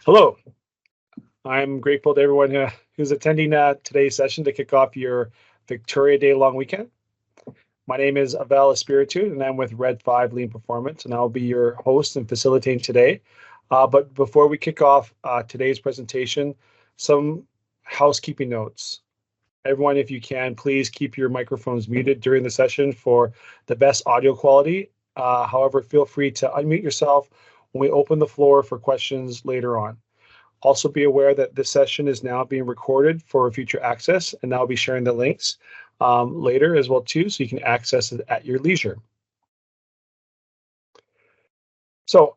Hello, I'm grateful to everyone who's attending today's session to kick off your Victoria Day long weekend. My name is Avel Espiritu, and I'm with Red 5 Lean Performance, and I'll be your host and facilitating today. But before we kick off today's presentation, some housekeeping notes. Everyone, if you can, please keep your microphones muted during the session for the best audio quality. However, feel free to unmute yourself when we open the floor for questions later on. Also be aware that this session is now being recorded for future access, and I'll be sharing the links later as well too, so you can access it at your leisure. So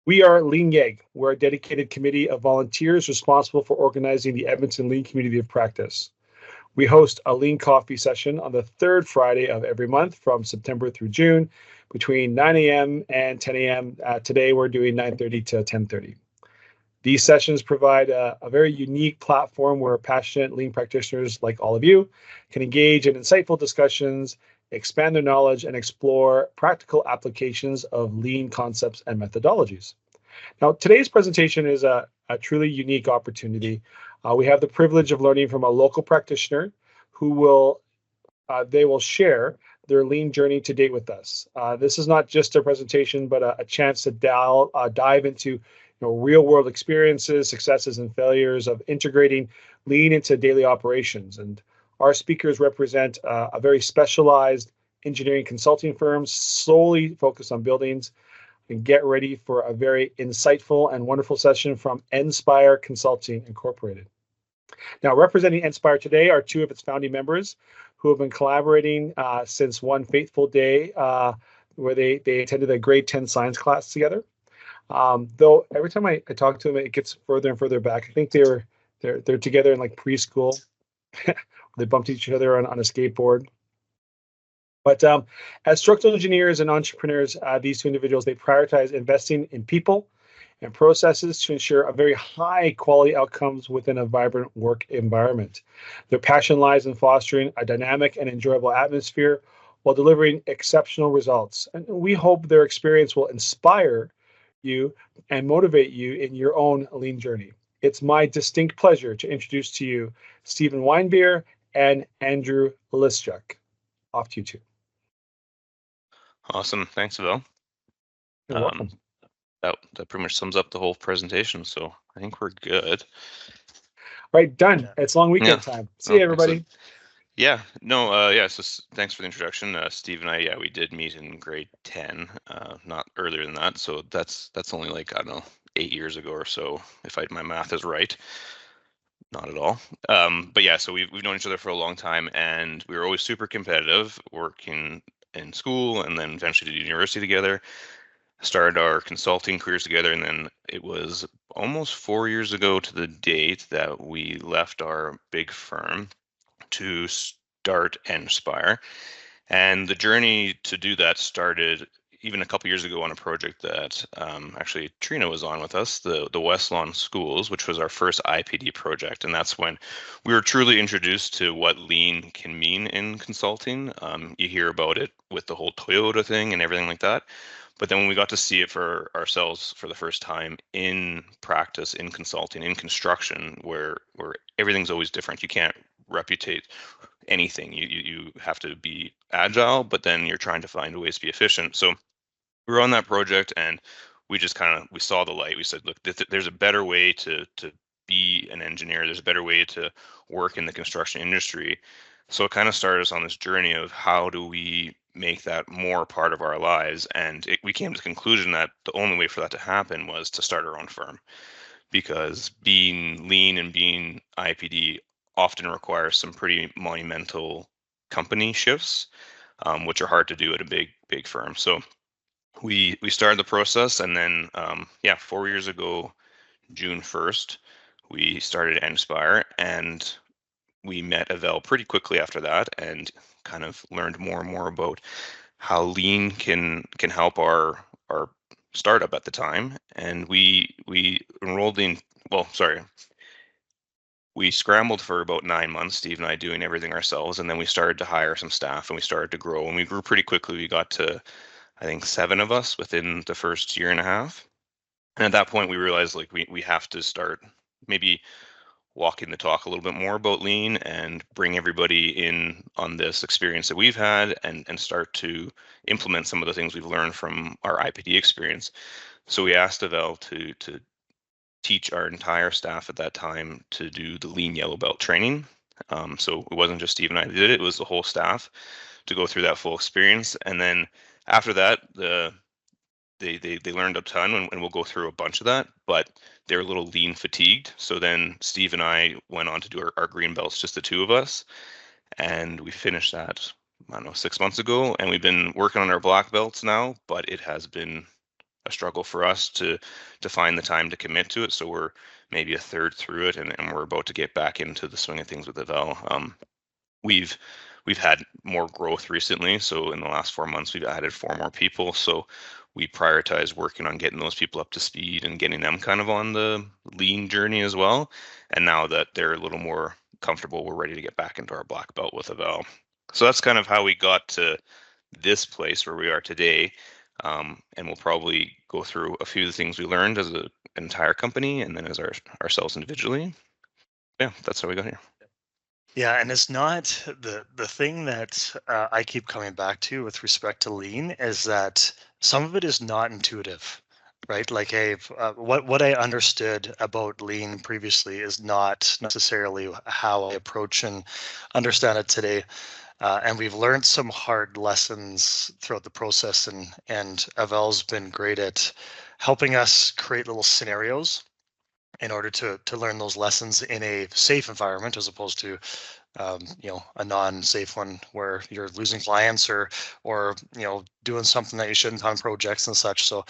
we are Lean-YEG. We're a dedicated committee of volunteers responsible for organizing the Edmonton Lean Community of Practice. We host a Lean Coffee session on the third Friday of every month from September through June between 9 a.m. and 10 a.m. Today we're doing 9:30 to 10:30. These sessions provide a very unique platform where passionate Lean practitioners like all of you can engage in insightful discussions, expand their knowledge, and explore practical applications of Lean concepts and methodologies. Now, today's presentation is a truly unique opportunity. We have the privilege of learning from a local practitioner who will share their Lean journey to date with us. This is not just a presentation, but a chance to dive into real world experiences, successes, and failures of integrating Lean into daily operations. And our speakers represent a very specialized engineering consulting firm solely focused on buildings. And get ready for a very insightful and wonderful session from Eng-Spire Consulting Incorporated. Now, representing Eng-Spire today are two of its founding members who have been collaborating since one fateful day where they attended a grade 10 science class together. Though every time I talk to them, it gets further and further back. I think they're together in like preschool. They bumped each other on a skateboard. But as structural engineers and entrepreneurs, these two individuals, they prioritize investing in people and processes to ensure a very high quality outcomes within a vibrant work environment. Their passion lies in fostering a dynamic and enjoyable atmosphere while delivering exceptional results. And we hope their experience will inspire you and motivate you in your own Lean journey. It's my distinct pleasure to introduce to you Stephen Weinbeer and Andrew Liszczuk. Off to you two. Awesome. Thanks, Avel. You're welcome. That pretty much sums up the whole presentation, so I think we're good. Right, done. It's long weekend time. See you, everybody. Excellent. So thanks for the introduction. Steve and I, we did meet in grade 10, not earlier than that. So that's only like, I don't know, 8 years ago or so, if my math is right. Not at all. So we've known each other for a long time, and we were always super competitive, working in school and then eventually to university together. Started our consulting careers together, and then it was almost 4 years ago to the date that we left our big firm to start Eng-Spire. And the journey to do that started even a couple years ago on a project that actually Trina was on with us, the West Lawn Schools, which was our first IPD project. And that's when we were truly introduced to what Lean can mean in consulting. You hear about it with the whole Toyota thing and everything like that. But then when we got to see it for ourselves for the first time in practice, in consulting, in construction, where everything's always different. You can't replicate anything. You have to be agile, but then you're trying to find ways to be efficient. So we were on that project, and we just we saw the light. We said, look, there's a better way to be an engineer. There's a better way to work in the construction industry. So it kind of started us on this journey of how do we make that more part of our lives. And we came to the conclusion that the only way for that to happen was to start our own firm, because being Lean and being IPD often requires some pretty monumental company shifts, which are hard to do at a big firm. So we started the process, and then 4 years ago, June 1st, we started Eng-Spire, and we met Avel pretty quickly after that, and kind of learned more and more about how Lean can help our startup at the time. And we enrolled in, we scrambled for about 9 months, Steve and I doing everything ourselves, and then we started to hire some staff, and we started to grow, and we grew pretty quickly. We got to, I think, 7 of us within the first year and a half. And at that point, we realized like we have to start maybe walking the talk a little bit more about lean and bring everybody in on this experience that we've had and start to implement some of the things we've learned from our IPD experience. So we asked Avel to teach our entire staff at that time to do the Lean Yellow Belt training. So it wasn't just Steve and I that did it, it was the whole staff to go through that full experience. And then after that, they learned a ton, and we'll go through a bunch of that, but they're a little lean fatigued. So then Steve and I went on to do our green belts, just the two of us, and we finished that, I don't know, 6 months ago, and we've been working on our black belts now, but it has been a struggle for us to find the time to commit to it. So we're maybe a third through it, and we're about to get back into the swing of things with Avel. We've had more growth recently. So in the last 4 months, we've added 4 more people. So we prioritize working on getting those people up to speed and getting them kind of on the lean journey as well. And now that they're a little more comfortable, we're ready to get back into our black belt with Avel. So that's kind of how we got to this place where we are today. And we'll probably go through a few of the things we learned as an entire company and then as ourselves individually. Yeah, that's how we got here. Yeah, and it's not the thing that I keep coming back to with respect to lean is that some of it is not intuitive, right? Like, hey, what I understood about lean previously is not necessarily how I approach and understand it today. And we've learned some hard lessons throughout the process, and Avel's been great at helping us create little scenarios in order to learn those lessons in a safe environment as opposed to a non-safe one where you're losing clients or doing something that you shouldn't on projects and such. So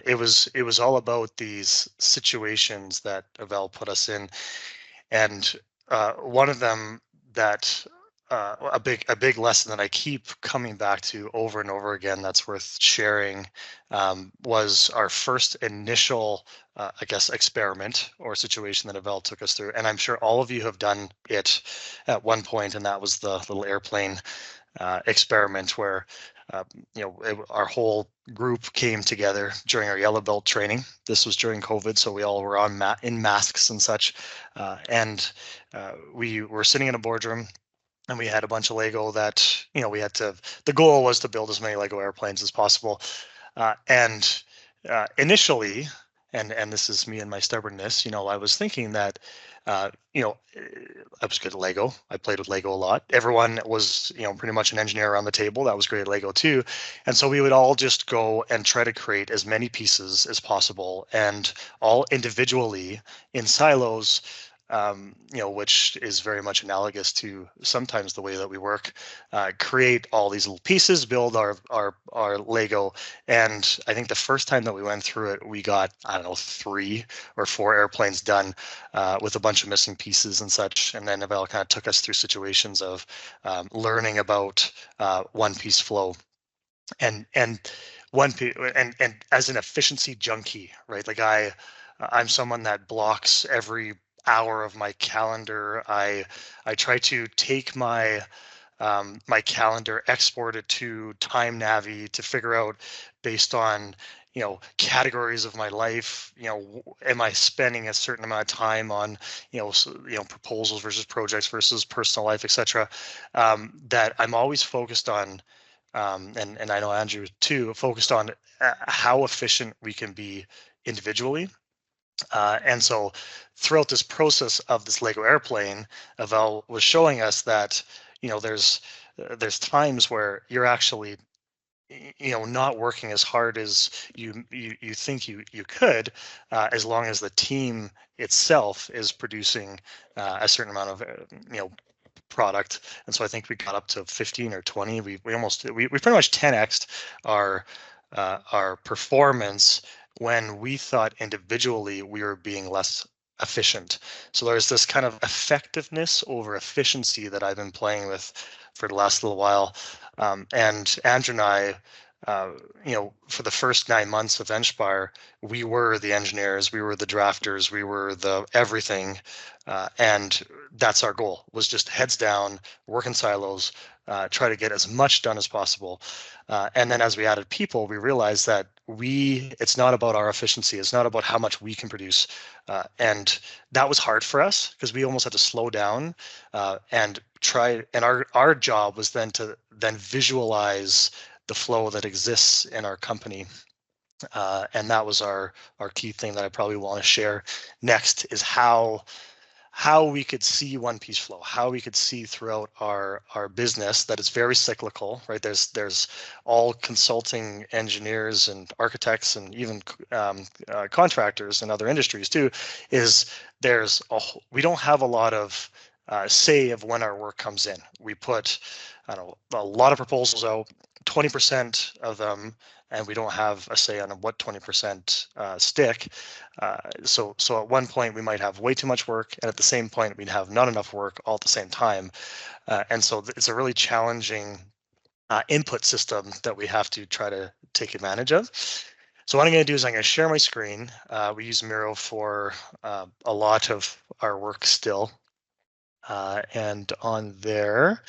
it was all about these situations that Avel put us in, and one of them that a big lesson that I keep coming back to over and over again that's worth sharing was our first initial I guess experiment or situation that Avel took us through, and I'm sure all of you have done it at one point, and that was the little airplane experiment where our whole group came together during our yellow belt training. This was during COVID, so we all were on in masks and such, and we were sitting in a boardroom, and we had a bunch of Lego that we had to. The goal was to build as many Lego airplanes as possible, and initially, and this is me and my stubbornness, I was thinking that uh, you know, I was good at Lego. I played with Lego a lot. Everyone was, pretty much an engineer around the table. That was great at Lego too. And so we would all just go and try to create as many pieces as possible and all individually in silos, which is very much analogous to sometimes the way that we work, create all these little pieces, build our Lego. And I think the first time that we went through it, we got, I don't know, 3 or 4 airplanes done with a bunch of missing pieces and such. And then Avel kind of took us through situations of learning about one piece flow and and as an efficiency junkie, right? Like I'm someone that blocks every hour of my calendar. I try to take my my calendar, export it to Time Navi to figure out based on categories of my life. Am I spending a certain amount of time on proposals versus projects versus personal life, etc. That I'm always focused on. And I know Andrew too, focused on how efficient we can be individually. And so throughout this process of this Lego airplane, Avel was showing us that, there's times where you're actually, not working as hard as you think you could, as long as the team itself is producing a certain amount of, product. And so I think we got up to 15 or 20. We pretty much 10x'd our performance when we thought individually we were being less efficient. So there's this kind of effectiveness over efficiency that I've been playing with for the last little while. And Andrew and I, for the first 9 months of Eng-Spire, we were the engineers, we were the drafters, we were the everything. And that's our goal, was just heads down, work in silos, try to get as much done as possible. And then as we added people, we realized that it's not about our efficiency. It's not about how much we can produce. And that was hard for us because we almost had to slow down and try. And our job was then to visualize the flow that exists in our company. And that was our key thing that I probably want to share next is how we could see one piece flow, how we could see throughout our business that it's very cyclical, right? There's all consulting engineers and architects and even contractors and other industries too, is we don't have a lot of say of when our work comes in. We put, I don't know, a lot of proposals out, 20% of them, and we don't have a say on what 20% stick. So at one point we might have way too much work, and at the same point we'd have not enough work all at the same time. And so it's a really challenging input system that we have to try to take advantage of. So what I'm going to do is I'm going to share my screen. We use Miro for a lot of our work still. And on there,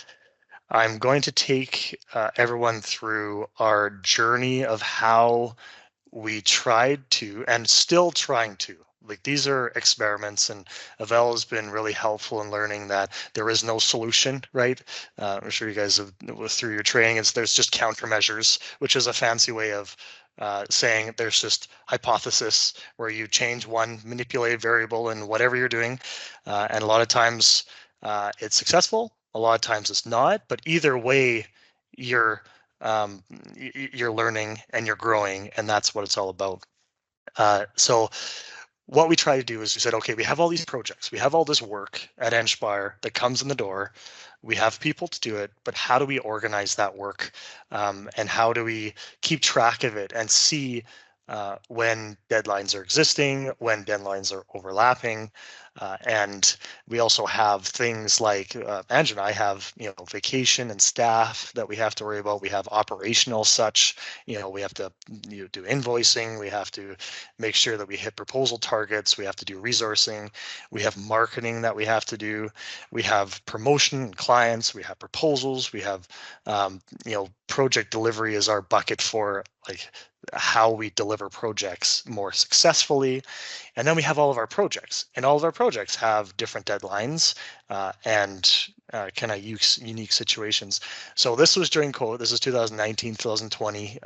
I'm going to take everyone through our journey of how we tried to and still trying to. Like, these are experiments, and Avel has been really helpful in learning that there is no solution, right? I'm sure you guys have, through your training, there's just countermeasures, which is a fancy way of saying there's just hypothesis where you change one manipulated variable in whatever you're doing. And a lot of times it's successful, a lot of times it's not, but either way, you're learning and you're growing, and that's what it's all about. So what we try to do is we said, okay, we have all these projects, we have all this work at Eng-Spire that comes in the door, we have people to do it, but how do we organize that work, and how do we keep track of it and see when deadlines are existing, when deadlines are overlapping, and we also have things like Andrew and I have, vacation and staff that we have to worry about. We have operational such, we have to do invoicing. We have to make sure that we hit proposal targets. We have to do resourcing. We have marketing that we have to do. We have promotion and clients. We have proposals. We have, project delivery is our bucket for like how we deliver projects more successfully. And then we have all of our projects, and all of our projects have different deadlines and kind of unique situations. So this was during COVID. This is 2019, 2020,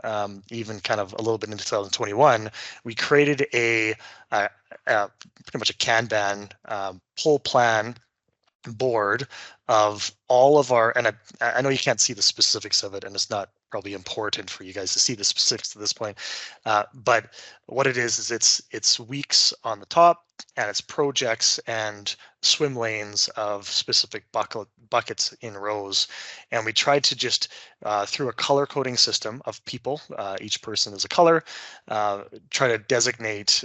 even kind of a little bit into 2021. We created a pretty much a Kanban pull plan board of all of our, and I know you can't see the specifics of it, and it's not probably important for you guys to see the specifics to this point, but what it is it's weeks on the top, and it's projects and swim lanes of specific buckets in rows. And we tried to just through a color coding system of people, each person is a color, try to designate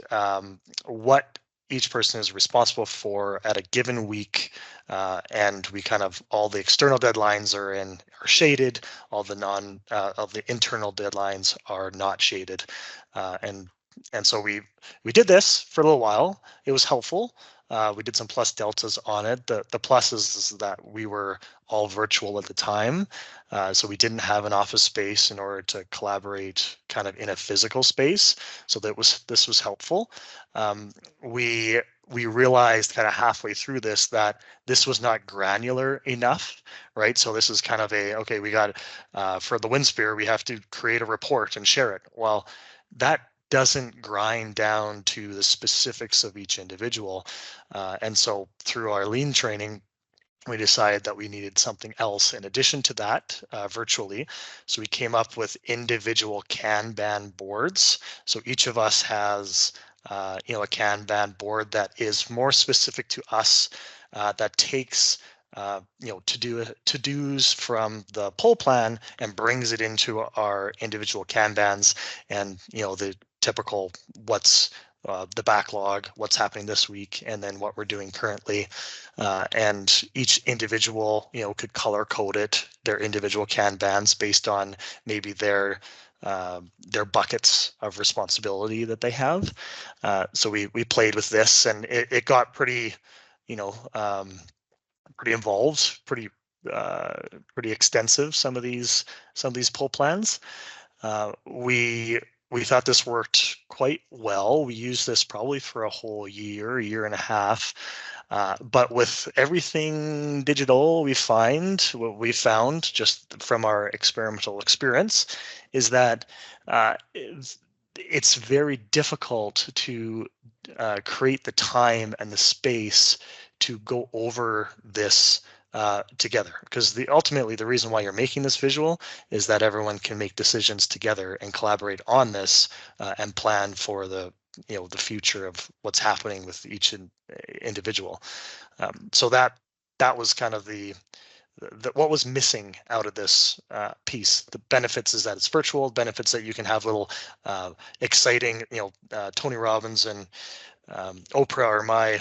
what each person is responsible for at a given week, and we kind of, all the external deadlines are shaded, all the the internal deadlines are not shaded, and so we did this for a little while. It was helpful. We did some plus deltas on it. The pluses is that we were all virtual at the time, so we didn't have an office space in order to collaborate kind of in a physical space. So this was helpful. We realized kind of halfway through this that this was not granular enough, right? So this is kind of okay, we got for the WinSphere, we have to create a report and share it. Well, that doesn't grind down to the specifics of each individual. And so through our lean training, we decided that we needed something else in addition to that virtually. So we came up with individual Kanban boards. So each of us has a Kanban board that is more specific to us, that takes to-dos from the pull plan and brings it into our individual Kanbans, and the typical what's the backlog, what's happening this week, and then what we're doing currently. And each individual, could color code it, their individual Kanbans based on maybe their buckets of responsibility that they have. So we played with this, and it got pretty, pretty involved, pretty extensive. Some of these pull plans. We we thought this worked quite well. We used this probably for a whole year and a half. But with everything digital, what we found just from our experimental experience is that it's very difficult to create the time and the space to go over this together, because ultimately the reason why you're making this visual is that everyone can make decisions together and collaborate on this and plan for the future of what's happening with each individual. So that was kind of the what was missing out of this piece. The benefits is that it's virtual. Benefits that you can have little exciting, Tony Robbins and Oprah are my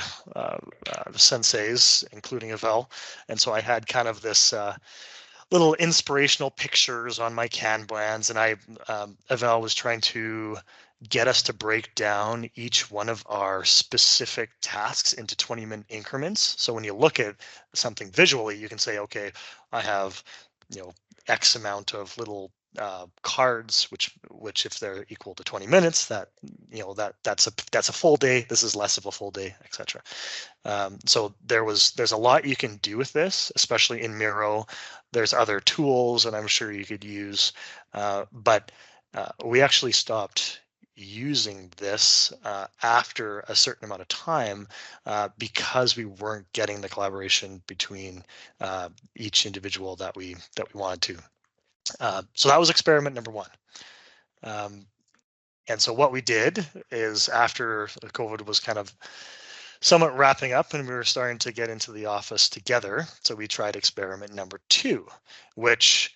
senseis, including Avel. And so I had kind of this little inspirational pictures on my Kanbans, and Avel was trying to get us to break down each one of our specific tasks into 20-minute increments. So when you look at something visually, you can say, okay, I have, X amount of little cards, which if they're equal to 20 minutes, that's a full day. This is less of a full day, etc. So there's a lot you can do with this, especially in Miro. There's other tools that I'm sure you could use, but we actually stopped using this after a certain amount of time because we weren't getting the collaboration between each individual that we wanted to. So that was experiment number one. And so what we did is, after COVID was kind of somewhat wrapping up and we were starting to get into the office together, so we tried experiment number two, which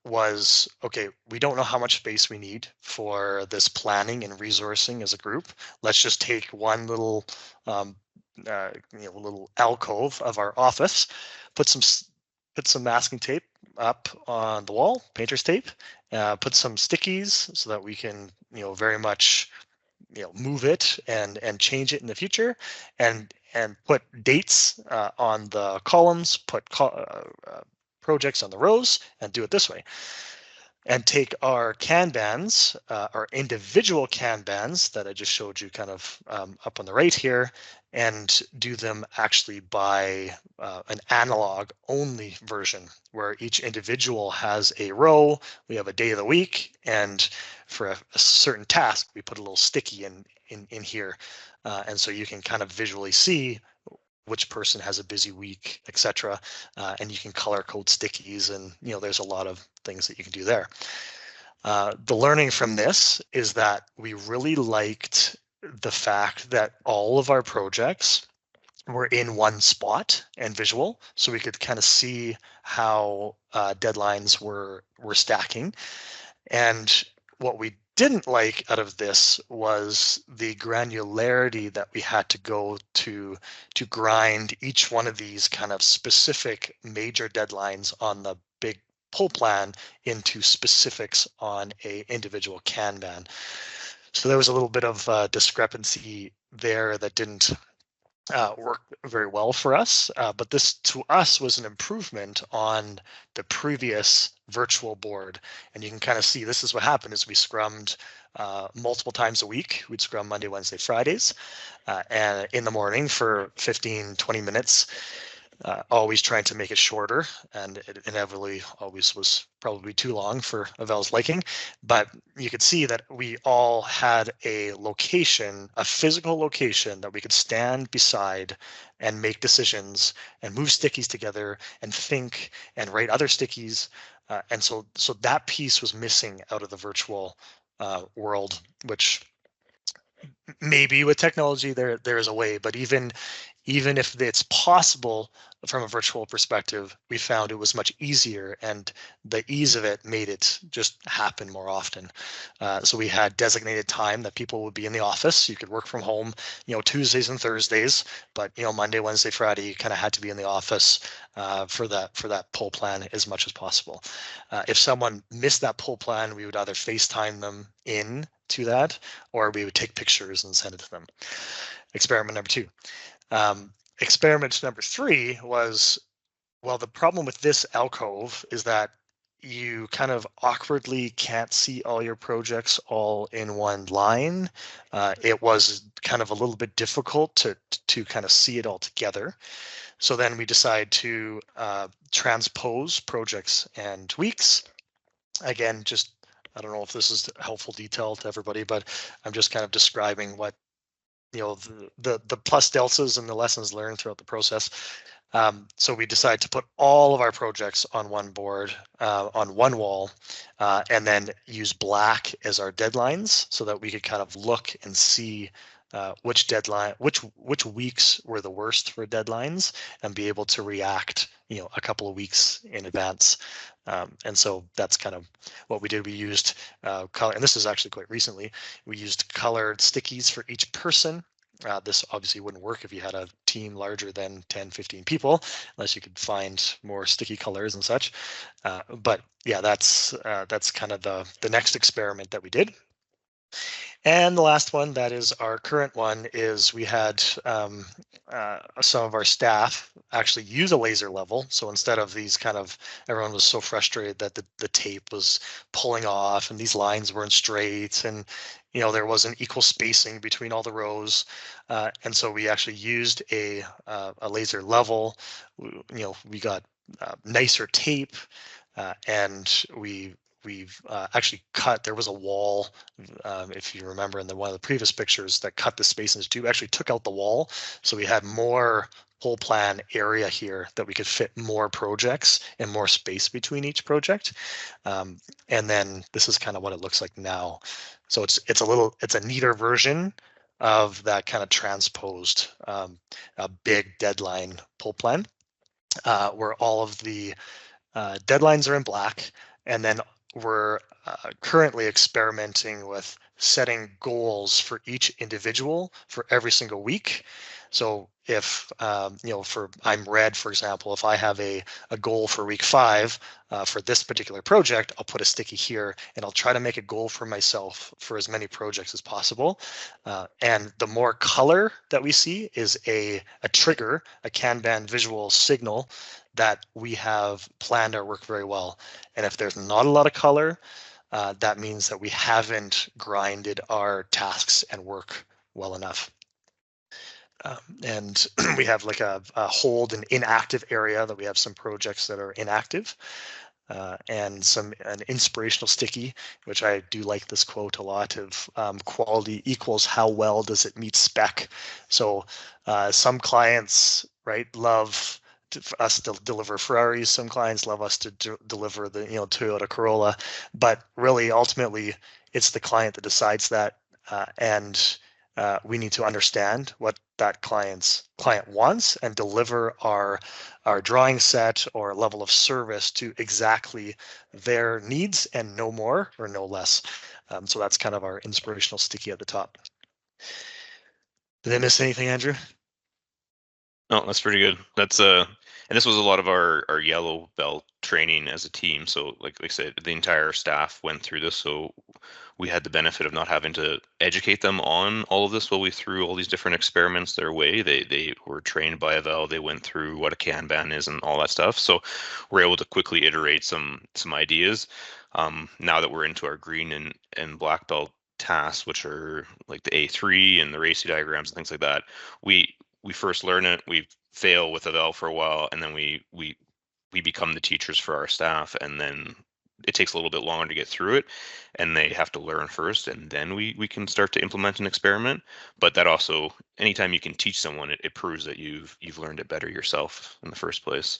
was, okay, we don't know how much space we need for this planning and resourcing as a group. Let's just take one little little alcove of our office, put some masking tape up on the wall, painter's tape, put some stickies so that we can very much move it and change it in the future, and put dates on the columns, put projects on the rows, and do it this way. And take our Kanbans, our individual Kanbans that I just showed you kind of up on the right here, and do them actually by an analog only version, where each individual has a row. We have a day of the week, and for a certain task, we put a little sticky in here. And so you can kind of visually see which person has a busy week, etc. And you can color code stickies, and there's a lot of things that you can do there. The learning from this is that we really liked the fact that all of our projects were in one spot and visual, so we could kind of see how deadlines were stacking. And what we didn't like out of this was the granularity that we had to go to grind each one of these kind of specific major deadlines on the big pull plan into specifics on a individual Kanban. So there was a little bit of discrepancy there that didn't work very well for us, but this to us was an improvement on the previous virtual board. And you can kind of see this is what happened is we scrummed multiple times a week. We'd scrum Monday, Wednesday, Fridays, and in the morning for 15-20 minutes, always trying to make it shorter, and it inevitably always was probably too long for Avel's liking. But you could see that we all had a location, a physical location that we could stand beside and make decisions and move stickies together and think and write other stickies. And so that piece was missing out of the virtual world, which maybe with technology there is a way, but even if it's possible from a virtual perspective, we found it was much easier, and the ease of it made it just happen more often. So we had designated time that people would be in the office. You could work from home, Tuesdays and Thursdays, but Monday, Wednesday, Friday, you kind of had to be in the office for that pull plan as much as possible. If someone missed that pull plan, we would either FaceTime them in to that, or we would take pictures and send it to them. Experiment number two. Experiment number three was, well, the problem with this alcove is that you kind of awkwardly can't see all your projects all in one line. It was kind of a little bit difficult to kind of see it all together. So then we decide to transpose projects and weeks. Again, just, I don't know if this is helpful detail to everybody, but I'm just kind of describing what, the plus deltas and the lessons learned throughout the process. So we decided to put all of our projects on one board, on one wall, and then use black as our deadlines so that we could kind of look and see which deadline, which weeks were the worst for deadlines, and be able to react, a couple of weeks in advance. And so that's kind of what we did. We used color, and this is actually quite recently. We used colored stickies for each person. This obviously wouldn't work if you had a team larger than 10, 15 people, unless you could find more sticky colors and such. But yeah, that's kind of the next experiment that we did. And the last one, that is our current one, is we had some of our staff actually use a laser level. So instead of these kind of, everyone was so frustrated that the tape was pulling off and these lines weren't straight, and there wasn't equal spacing between all the rows. And so we actually used a laser level. We got nicer tape, and we've actually cut, there was a wall, if you remember in one of the previous pictures, that cut the space into two, actually took out the wall. So we had more whole plan area here that we could fit more projects and more space between each project. And then this is kind of what it looks like now. So it's a neater version of that kind of transposed a big deadline pull plan, where all of the deadlines are in black, and then we're currently experimenting with setting goals for each individual for every single week. So if, for I'm red, for example, if I have a goal for week 5 for this particular project, I'll put a sticky here, and I'll try to make a goal for myself for as many projects as possible. And the more color that we see is a trigger, a Kanban visual signal that we have planned our work very well. And if there's not a lot of color, that means that we haven't grinded our tasks and work well enough. And we have like a hold and inactive area, that we have some projects that are inactive, and an inspirational sticky, which I do like this quote a lot of, quality equals how well does it meet spec. So some clients, right, love us to deliver Ferraris. Some clients love us to deliver the Toyota Corolla, but really ultimately it's the client that decides that, and we need to understand what that client wants and deliver our drawing set or level of service to exactly their needs, and no more or no less. So that's kind of our inspirational sticky at the top. Did I miss anything, Andrew? No, that's pretty good. That's and this was a lot of our yellow belt training as a team. So like I said, the entire staff went through this. So we had the benefit of not having to educate them on all of this while we threw all these different experiments their way. They were trained by Evel. They went through what a Kanban is and all that stuff. So we're able to quickly iterate some ideas. Now that we're into our green and black belt tasks, which are like the A3 and the RACI diagrams and things like that, we first learn it, we fail with Evel for a while, and then we become the teachers for our staff, and then it takes a little bit longer to get through it, and they have to learn first, and then we can start to implement an experiment. But that also, anytime you can teach someone, it proves that you've learned it better yourself in the first place.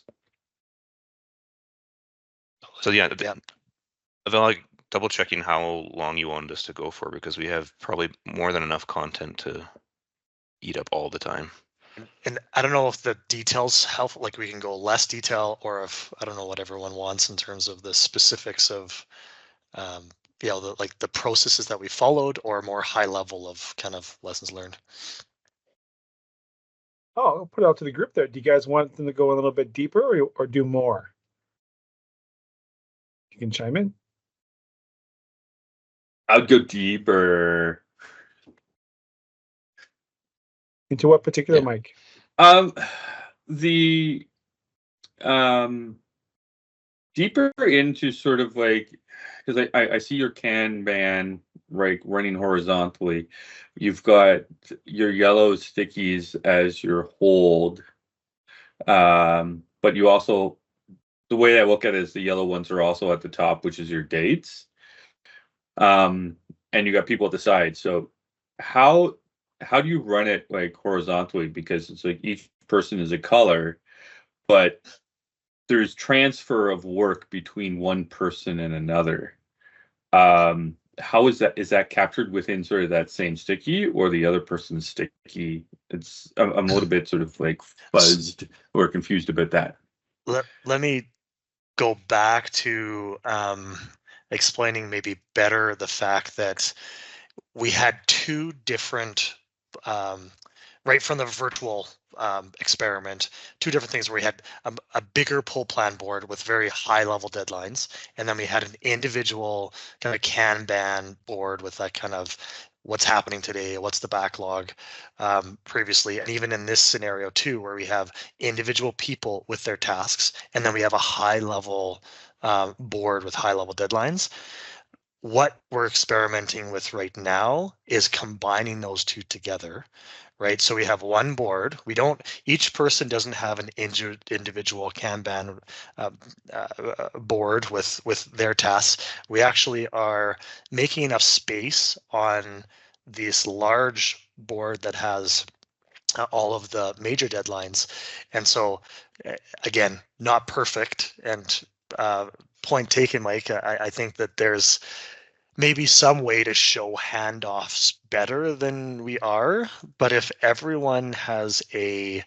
So yeah, Evel, like, double checking how long you wanted us to go for, because we have probably more than enough content to eat up all the time. And I don't know if the details help, like we can go less detail, or if, I don't know what everyone wants in terms of the specifics of, the processes that we followed, or more high level of kind of lessons learned. Oh, I'll put it out to the group there. Do you guys want them to go a little bit deeper or do more? You can chime in. I'd go deeper. Into what particular, Mike? The deeper into sort of like, because I see your Kanban right running horizontally. You've got your yellow stickies as your hold, but you also, the way I look at it is the yellow ones are also at the top, which is your dates, and you got people at the side. So how do you run it like horizontally? Because it's like each person is a color, but there's transfer of work between one person and another. How is that captured within sort of that same sticky or the other person's sticky? I'm a little bit sort of like buzzed or confused about that. Let me go back to explaining maybe better the fact that we had two different, right from the virtual experiment, two different things where we had a bigger pull plan board with very high level deadlines, and then we had an individual kind of Kanban board with that kind of what's happening today, what's the backlog previously, and even in this scenario too, where we have individual people with their tasks, and then we have a high level board with high level deadlines. What we're experimenting with right now is combining those two together, right? So we have one board. Each person doesn't have an individual Kanban board with their tasks. We actually are making enough space on this large board that has all of the major deadlines. And so again, not perfect, and point taken, Mike. I think that there's maybe some way to show handoffs better than we are, but if everyone has a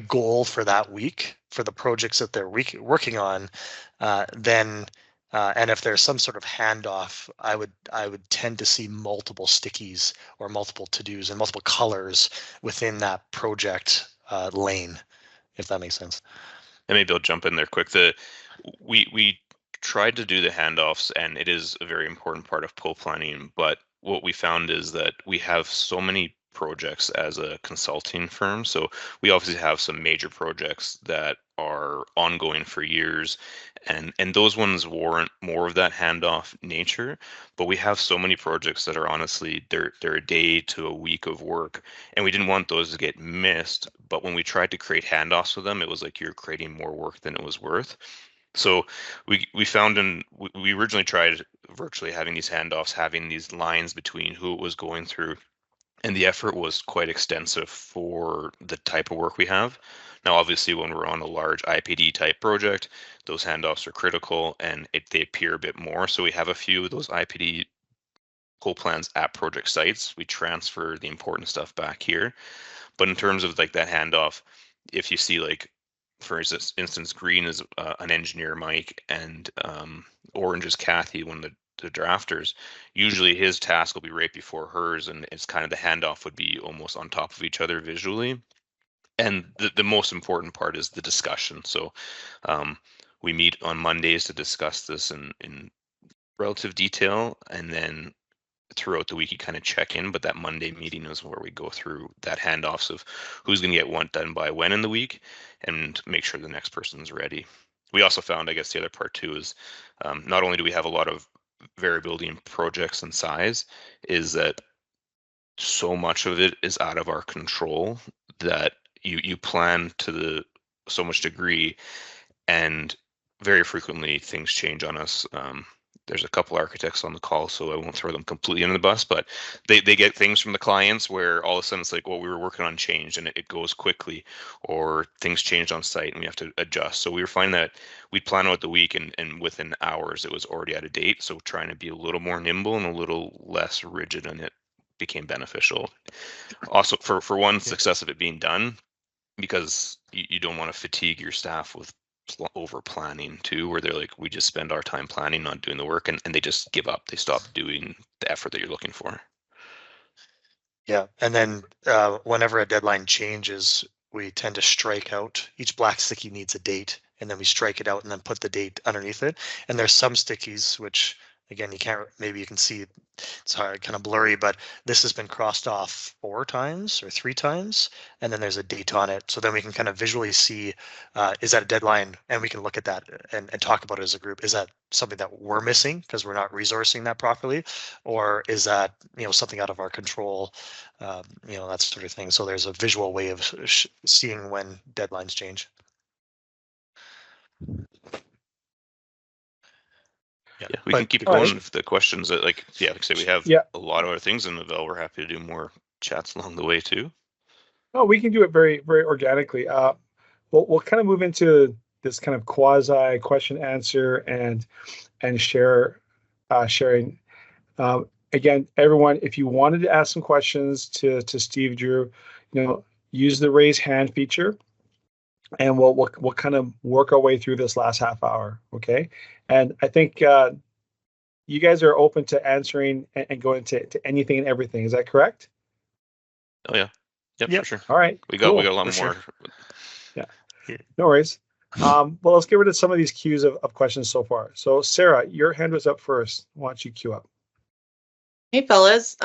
goal for that week for the projects that they're working on, then and if there's some sort of handoff, I would tend to see multiple stickies or multiple to-dos and multiple colors within that project lane, if that makes sense. And maybe I'll jump in there quick. We tried to do the handoffs, and it is a very important part of pull planning. But what we found is that we have so many projects as a consulting firm. So we obviously have some major projects that are ongoing for years, and those ones warrant more of that handoff nature. But we have so many projects that are honestly they're a day to a week of work, and we didn't want those to get missed. But when we tried to create handoffs with them, it was like you're creating more work than it was worth. So we found we originally tried virtually having these handoffs, having these lines between who it was going through, and the effort was quite extensive for the type of work we have. Now, obviously, when we're on a large IPD type project, those handoffs are critical, and they appear a bit more. So we have a few of those IPD pull plans at project sites. We transfer the important stuff back here. But in terms of like that handoff, if you see like, for instance, green is an engineer, Mike, and orange is Kathy, one of the drafters. Usually his task will be right before hers, and it's kind of the handoff would be almost on top of each other visually. And the most important part is the discussion. So we meet on Mondays to discuss this in relative detail, and then throughout the week you kind of check in, but that Monday meeting is where we go through that handoffs of who's going to get what done by when in the week and make sure the next person's ready. We also found, I guess the other part too is not only do we have a lot of variability in projects and size, is that so much of it is out of our control that you plan to so much degree, and very frequently things change on us. There's a couple architects on the call, so I won't throw them completely under the bus, but they get things from the clients where all of a sudden it's like, well, we were working on change and it goes quickly, or things changed on site and we have to adjust. So we were finding that we'd plan out the week and within hours it was already out of date. So trying to be a little more nimble and a little less rigid in it became beneficial. Also for one, success of it being done, because you don't want to fatigue your staff with over planning too, where they're like, we just spend our time planning, not doing the work, and they just give up. They stop doing the effort that you're looking for. Yeah, and then whenever a deadline changes, we tend to strike out each black sticky needs a date, and then we strike it out and then put the date underneath it. And there's some stickies which again, you can't, maybe you can see it's hard, kind of blurry, but this has been crossed off 4 times or 3 times, and then there's a date on it. So then we can kind of visually see, is that a deadline? And we can look at that and talk about it as a group. Is that something that we're missing because we're not resourcing that properly? Or is that, something out of our control? That sort of thing. So there's a visual way of seeing when deadlines change. Yeah, we can keep going with the questions that, like I say, we have a lot of other things in the Vel. We're happy to do more chats along the way too. Oh, we can do it very, very organically. We'll kind of move into this kind of quasi question answer and sharing. Again, everyone, if you wanted to ask some questions to Steve Drew, use the raise hand feature, and we'll kind of work our way through this last half hour. Okay, and I think you guys are open to answering and going to anything and everything. Is that correct? Oh yeah. Yep, for sure. All right. We got a lot more. Sure. Yeah. No worries. Well, let's get rid of some of these queues of questions so far. So Sarah, your hand was up first. Why don't you queue up? Hey fellas.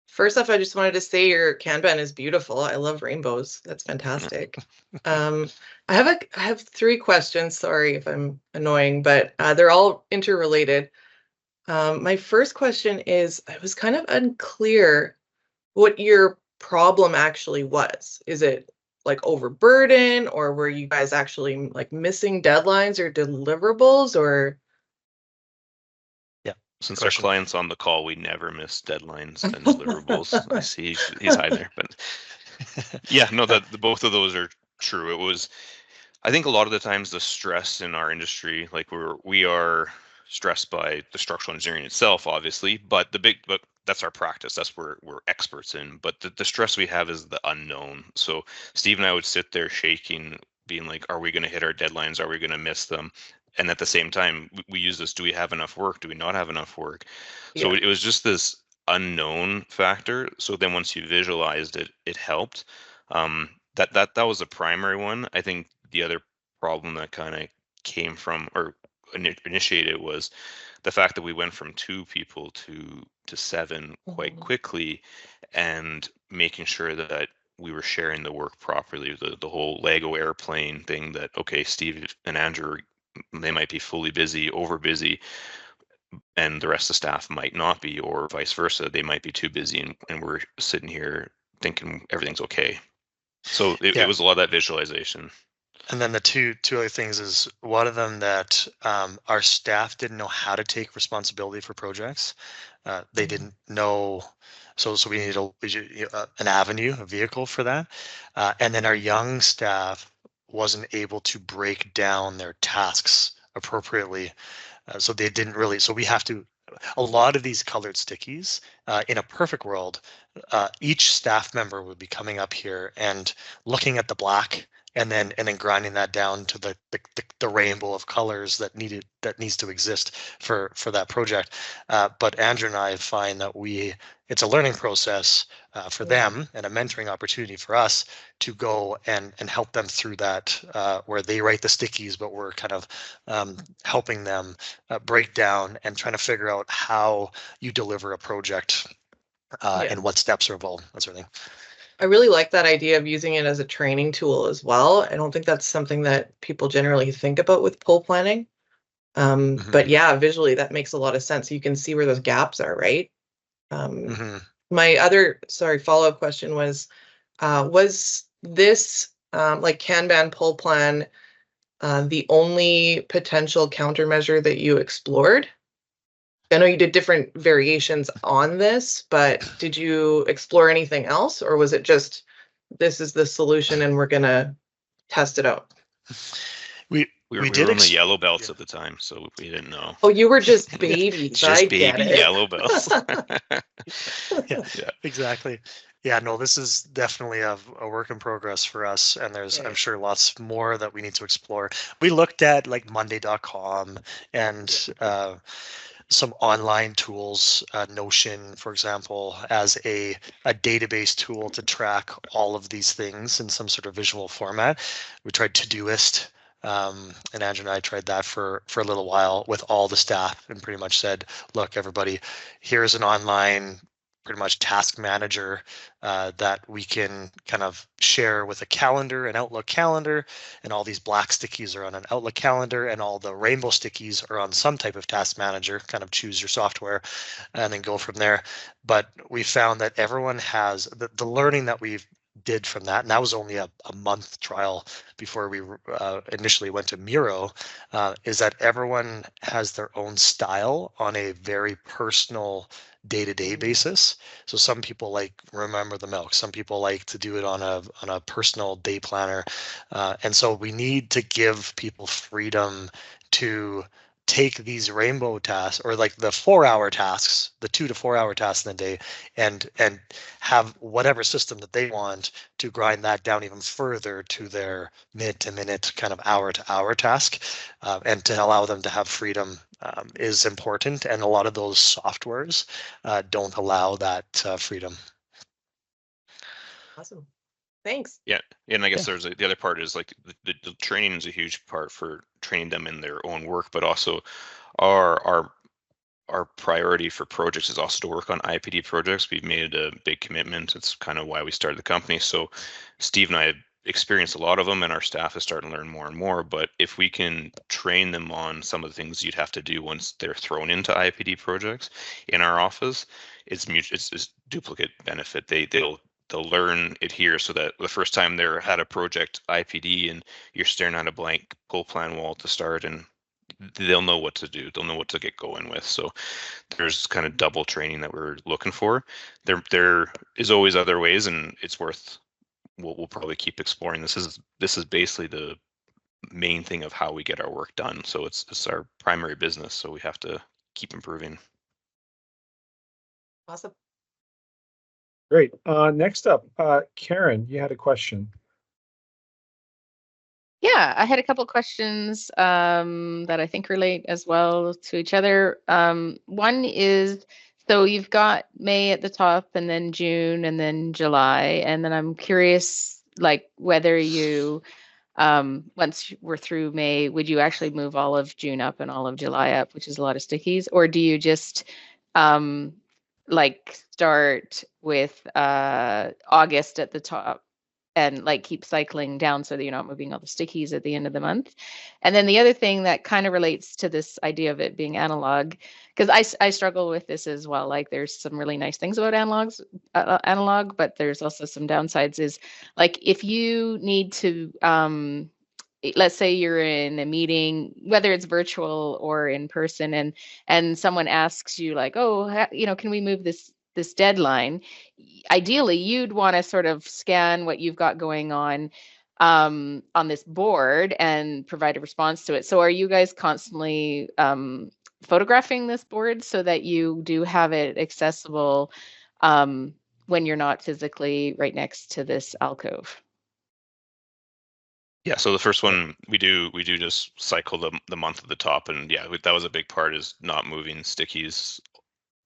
First off, I just wanted to say your Kanban is beautiful. I love rainbows. That's fantastic. I have 3 questions. Sorry if I'm annoying, but they're all interrelated. My first question is, I was kind of unclear what your problem actually was. Is it like overburden, or were you guys actually like missing deadlines or deliverables, or? Since our client's on the call, we never miss deadlines and deliverables. I see he's hiding there, but yeah, no, both of those are true. It was, I think a lot of the times the stress in our industry, like we are stressed by the structural engineering itself, obviously, but that's our practice. That's where we're experts in. But the stress we have is the unknown. So Steve and I would sit there shaking, being like, are we going to hit our deadlines? Are we going to miss them? And at the same time, we use this, do we have enough work? Do we not have enough work? So it was just this unknown factor. So then once you visualized it, it helped. That was a primary one. I think the other problem that kind of came from or initiated was the fact that we went from 2 people to 7 quite quickly, and making sure that we were sharing the work properly. The whole Lego airplane thing, that okay, Steve and Andrew, they might be fully busy, over busy, and the rest of the staff might not be, or vice versa. They might be too busy, and we're sitting here thinking everything's okay. So it was a lot of that visualization. And then the two other things is, one of them that our staff didn't know how to take responsibility for projects. They didn't know, so we needed an avenue, a vehicle for that. And then our young staff wasn't able to break down their tasks appropriately. So they didn't really, so we have to, a lot of these colored stickies, in a perfect world, each staff member would be coming up here and looking at the black, and then grinding that down to the rainbow of colors that needs to exist for that project. But Andrew and I find that it's a learning process for them, and a mentoring opportunity for us to go and help them through that, where they write the stickies, but we're kind of helping them break down and trying to figure out how you deliver a project and what steps are involved, that sort of thing. I really like that idea of using it as a training tool as well. I don't think that's something that people generally think about with pull planning. But yeah, visually that makes a lot of sense. You can see where those gaps are, right? My other, follow-up question was this like Kanban pull plan the only potential countermeasure that you explored? I know you did different variations on this, but did you explore anything else, or was it just, this is the solution and we're gonna test it out? We were on the yellow belts at the time, so we didn't know. Oh, you were just babies. Just baby yellow belts. Yeah, exactly. Yeah, no, this is definitely a work in progress for us, and there's, I'm sure, lots more that we need to explore. We looked at like Monday.com and some online tools, Notion, for example, as a database tool to track all of these things in some sort of visual format. We tried Todoist, And Andrew and I tried that for a little while with all the staff and pretty much said, look, everybody, here's an online pretty much task manager that we can kind of share with a calendar, an Outlook calendar, and all these black stickies are on an Outlook calendar, and all the rainbow stickies are on some type of task manager. Kind of choose your software and then go from there. But we found that everyone has the learning that we've did from that, and that was only a month trial before we initially went to Miro, is that everyone has their own style on a very personal day-to-day basis. So some people like remember the milk, some people like to do it on a personal day planner, and so we need to give people freedom to take these rainbow tasks, or like the 4-hour tasks, the 2 to 4 hour tasks in the day, and have whatever system that they want to grind that down even further to their minute to minute, kind of hour to hour task, and to allow them to have freedom is important. And a lot of those softwares don't allow that freedom. Awesome. Thanks. Yeah, and I guess there's the other part is like the training is a huge part for training them in their own work, but also our priority for projects is also to work on IPD projects. We've made a big commitment. It's kind of why we started the company. So Steve and I have experienced a lot of them, and our staff is starting to learn more and more. But if we can train them on some of the things you'd have to do once they're thrown into IPD projects in our office, it's duplicate benefit. They'll learn it here, so that the first time they're at a project IPD and you're staring at a blank pull plan wall to start, and they'll know what to do. They'll know what to get going with. So there's kind of double training that we're looking for. There is always other ways, and it's worth. We'll probably keep exploring. This is basically the main thing of how we get our work done. So it's our primary business. So we have to keep improving. Awesome. Great. Next up, Karen, you had a question. Yeah, I had a couple questions that I think relate as well to each other. One is, so you've got May at the top, and then June, and then July, and then I'm curious, like whether you, once we're through May, would you actually move all of June up and all of July up, which is a lot of stickies, or do you just like start with August at the top and like keep cycling down so that you're not moving all the stickies at the end of the month? And then the other thing that kind of relates to this idea of it being analog, because I struggle with this as well. Like there's some really nice things about analog, but there's also some downsides. Is like if you need to, let's say you're in a meeting, whether it's virtual or in person, and someone asks you like, oh, can we move this deadline? Ideally, you'd want to sort of scan what you've got going on this board and provide a response to it. So are you guys constantly photographing this board so that you do have it accessible when you're not physically right next to this alcove? Yeah, so the first one we do just cycle the month at the top, and yeah, that was a big part, is not moving stickies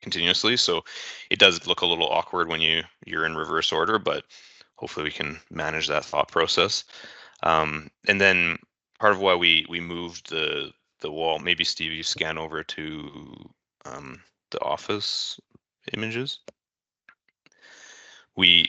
continuously. So it does look a little awkward when you're in reverse order, but hopefully we can manage that thought process. And then part of why we moved the wall, maybe Steve, you scan over to the office images. Or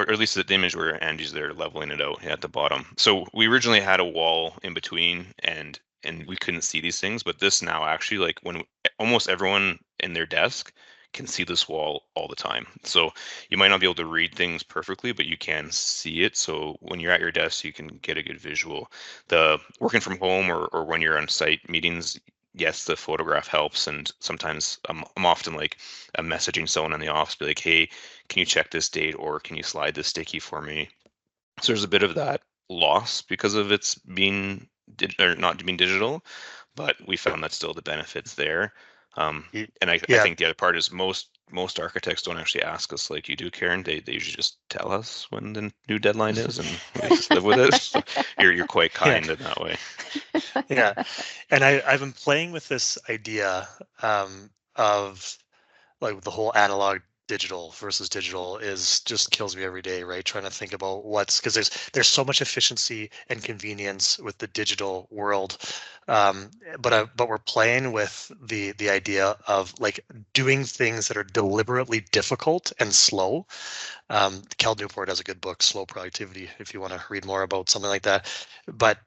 at least the image where Angie's there leveling it out at the bottom. So we originally had a wall in between, and we couldn't see these things, but this now actually, like when almost everyone in their desk can see this wall all the time. So you might not be able to read things perfectly, but you can see it. So when you're at your desk, you can get a good visual. The working from home or when you're on site meetings, yes, the photograph helps. And sometimes I'm often like messaging someone in the office, be like, hey, can you check this date, or can you slide this sticky for me? So there's a bit of that loss because of its being or not being digital, but we found that still the benefits there. And I think the other part is most architects don't actually ask us like you do, Karen. They usually just tell us when the new deadline is, and we just live with it. So you're quite kind in that way. Yeah, and I've been playing with this idea of like the whole analog versus digital is just kills me every day, right? Trying to think about because there's so much efficiency and convenience with the digital world, but we're playing with the idea of like doing things that are deliberately difficult and slow. Cal Newport has a good book, Slow Productivity, if you want to read more about something like that. But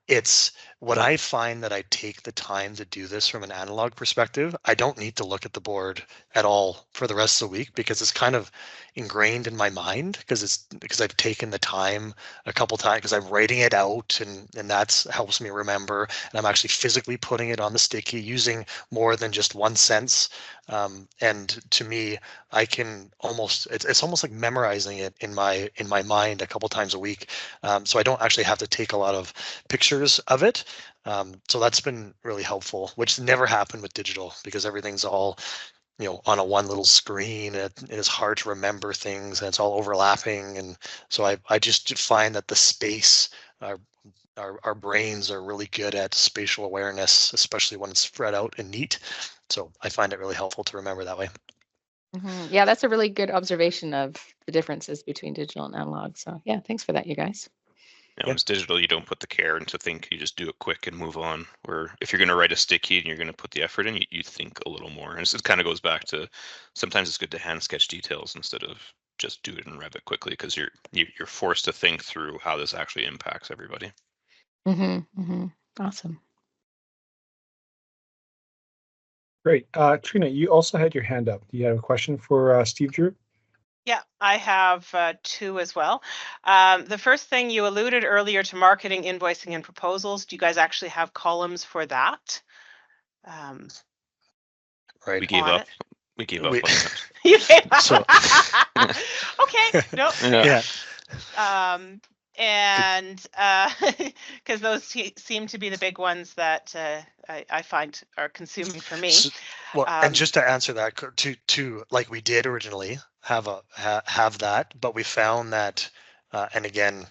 it's what I find that I take the time to do this from an analog perspective. I don't need to look at the board at all for the rest of the week because it's kind of ingrained in my mind because I've taken the time a couple times because I'm writing it out and that's helps me remember, and I'm actually physically putting it on the sticky using more than just 1 sense. And to me, I can almost it's almost like memorizing it in my mind a couple times a week. So I don't actually have to take a lot of pictures of it. So that's been really helpful, which never happened with digital because everything's all on a one little screen. It is hard to remember things and it's all overlapping. And so I just find that the space, our brains are really good at spatial awareness, especially when it's spread out and neat. So I find it really helpful to remember that way. Yeah, that's a really good observation of the differences between digital and analog. So yeah, thanks for that, you guys. When it's digital, you don't put the care into think, you just do it quick and move on. Where if you're going to write a sticky and you're going to put the effort in, you think a little more. And it kind of goes back to sometimes it's good to hand sketch details instead of just do it in Revit quickly because you're forced to think through how this actually impacts everybody. Awesome. Great. Trina, you also had your hand up. Do you have a question for Steve Drew? Yeah, I have two as well. The first thing, you alluded earlier to marketing, invoicing, and proposals. Do you guys actually have columns for that? Right. We gave up. We gave up on that. You gave up. Okay. No. Yeah. And because those seem to be the big ones that I find are consuming for me. Well, and just to answer that, to like we did originally have that, but we found that, and again,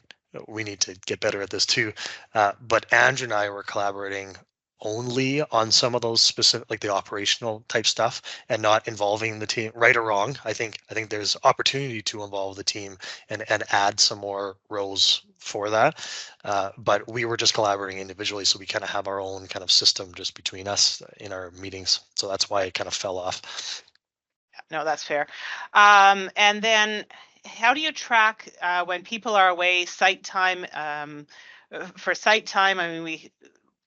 we need to get better at this too. But Andrew and I were collaborating only on some of those specific, like the operational type stuff, and not involving the team, right or wrong. I think there's opportunity to involve the team and add some more rows for that. But we were just collaborating individually, so we kind of have our own kind of system just between us in our meetings. So that's why it kind of fell off. No, that's fair. And then how do you track when people are away, site time? For site time, I mean,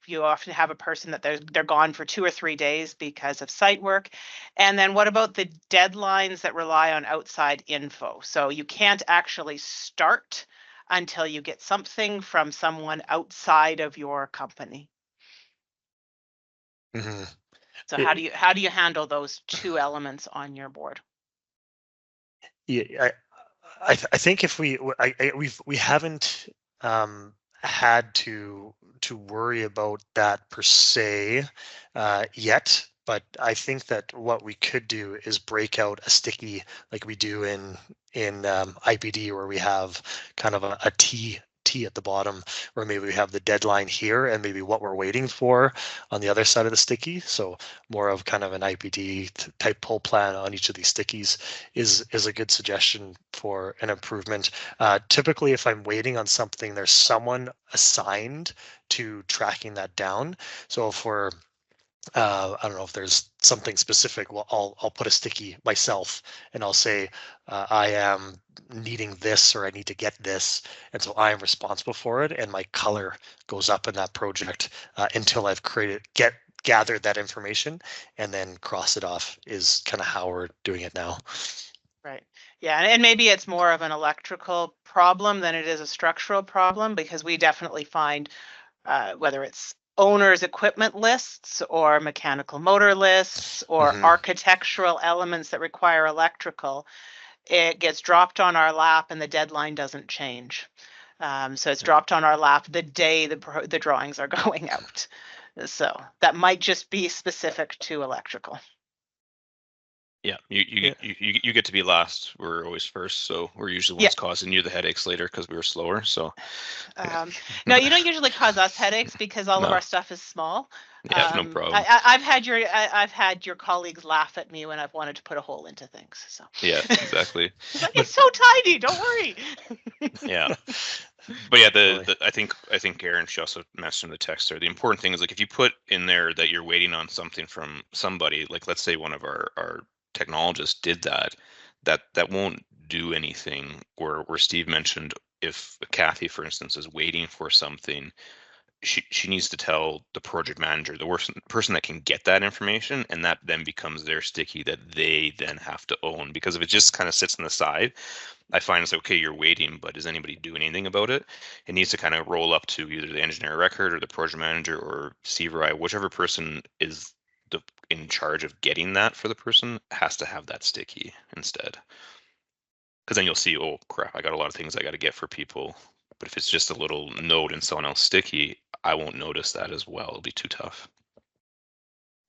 you often have a person that they're gone for 2 or 3 days because of site work. And then what about the deadlines that rely on outside info? So you can't actually start until you get something from someone outside of your company. Mm-hmm. So how do you handle those two elements on your board? Yeah, I think if we haven't had to worry about that per se yet, but I think that what we could do is break out a sticky like we do in IPD, where we have kind of a T at the bottom, where maybe we have the deadline here and maybe what we're waiting for on the other side of the sticky. So more of kind of an IPD type pull plan on each of these stickies is a good suggestion for an improvement. Typically, if I'm waiting on something, there's someone assigned to tracking that down. So for I don't know if there's something specific. Well, I'll put a sticky myself and I'll say I am needing this, or I need to get this, and so I am responsible for it. And my color goes up in that project until I've gathered that information and then cross it off. Is kind of how we're doing it now. Right. Yeah, and maybe it's more of an electrical problem than it is a structural problem, because we definitely find whether it's owner's equipment lists or mechanical motor lists or architectural elements that require electrical, it gets dropped on our lap and the deadline doesn't change. So it's dropped on our lap the day the drawings are going out. So that might just be specific to electrical. Yeah, you get to be last. We're always first, so we're usually the ones causing you the headaches later because we were slower. So no, you don't usually cause us headaches because all of No. our stuff is small. Yeah, no problem. I've had your colleagues laugh at me when I've wanted to put a hole into things. So Yeah, exactly. it's like, it's so tiny. Don't worry. Yeah. But yeah, I think Aaron, she also mentioned the text there. The important thing is, like, if you put in there that you're waiting on something from somebody, like let's say one of our technologists did that won't do anything. Where Steve mentioned, if Kathy, for instance, is waiting for something, she needs to tell the project manager, the person that can get that information, and that then becomes their sticky that they then have to own. Because if it just kind of sits on the side, I find it's okay, you're waiting, but is anybody doing anything about it? It needs to kind of roll up to either the engineer record or the project manager or CVRI, whichever person is in charge of getting that for the person has to have that sticky instead. Because then you'll see, oh crap, I got a lot of things I got to get for people. But if it's just a little note and someone else sticky, I won't notice that as well. It'll be too tough.